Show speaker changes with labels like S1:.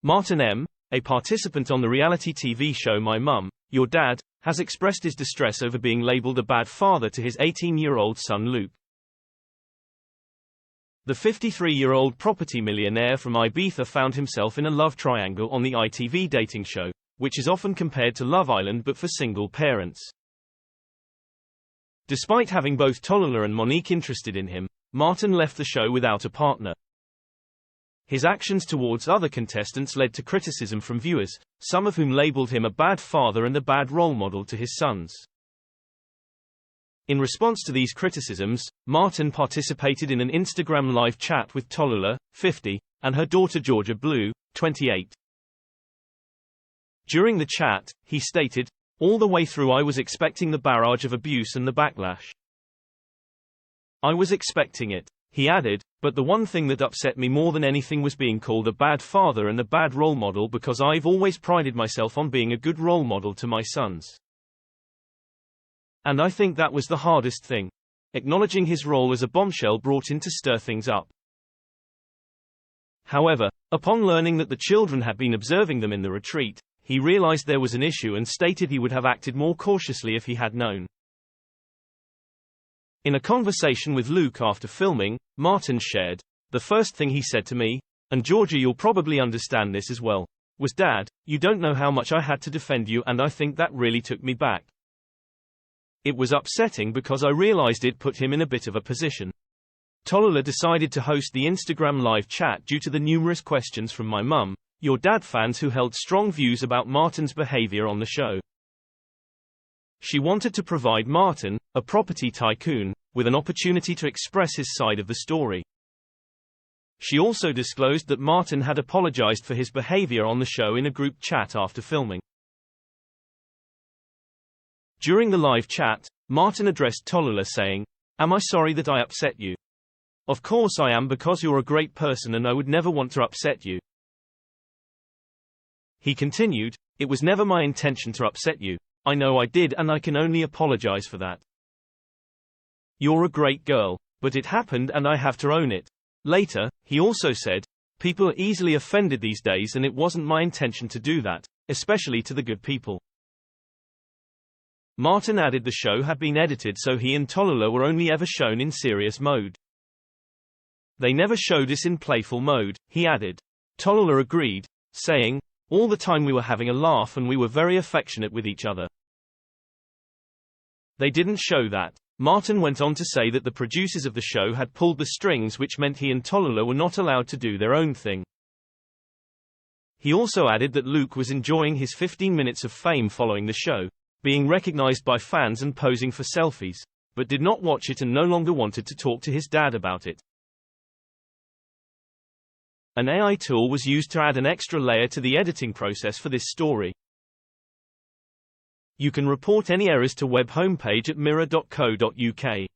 S1: Martin M., a participant on the reality TV show My Mum, Your Dad, has expressed his distress over being labeled a bad father to his 18-year-old son Luke. The 53-year-old property millionaire from Ibiza found himself in a love triangle on the ITV dating show, which is often compared to Love Island but for single parents. Despite having both Tollulah and Monique interested in him, Martin left the show without a partner. His actions towards other contestants led to criticism from viewers, some of whom labeled him a bad father and a bad role model to his sons. In response to these criticisms, Martin participated in an Instagram live chat with Tollulah, 50, and her daughter Georgia Blue, 28. During the chat, he stated, "All the way through I was expecting the barrage of abuse and the backlash. I was expecting it," he added, "but the one thing that upset me more than anything was being called a bad father and a bad role model because I've always prided myself on being a good role model to my sons. And I think that was the hardest thing." Acknowledging his role as a bombshell brought in to stir things up. However, upon learning that the children had been observing them in the retreat, he realized there was an issue and stated he would have acted more cautiously if he had known. In a conversation with Luke after filming, Martin shared, "The first thing he said to me, and Georgia you'll probably understand this as well, was, 'Dad, you don't know how much I had to defend you,' and I think that really took me back. It was upsetting because I realized it put him in a bit of a position." Tollulah decided to host the Instagram live chat due to the numerous questions from My Mum, Your Dad fans who held strong views about Martin's behavior on the show. She wanted to provide Martin, a property tycoon, with an opportunity to express his side of the story. She also disclosed that Martin had apologized for his behavior on the show in a group chat after filming. During the live chat, Martin addressed Tollulah saying, "Am I sorry that I upset you? Of course I am, because you're a great person and I would never want to upset you." He continued, "It was never my intention to upset you. I know I did and I can only apologize for that. You're a great girl, but it happened and I have to own it." Later, he also said, "People are easily offended these days and it wasn't my intention to do that, especially to the good people." Martin added the show had been edited so he and Tollulah were only ever shown in serious mode. "They never showed us in playful mode," he added. Tollulah agreed, saying, "All the time we were having a laugh and we were very affectionate with each other. They didn't show that." Martin went on to say that the producers of the show had pulled the strings, which meant he and Tollulah were not allowed to do their own thing. He also added that Luke was enjoying his 15 minutes of fame following the show, being recognized by fans and posing for selfies, but did not watch it and no longer wanted to talk to his dad about it. An AI tool was used to add an extra layer to the editing process for this story. You can report any errors to web homepage at mirror.co.uk.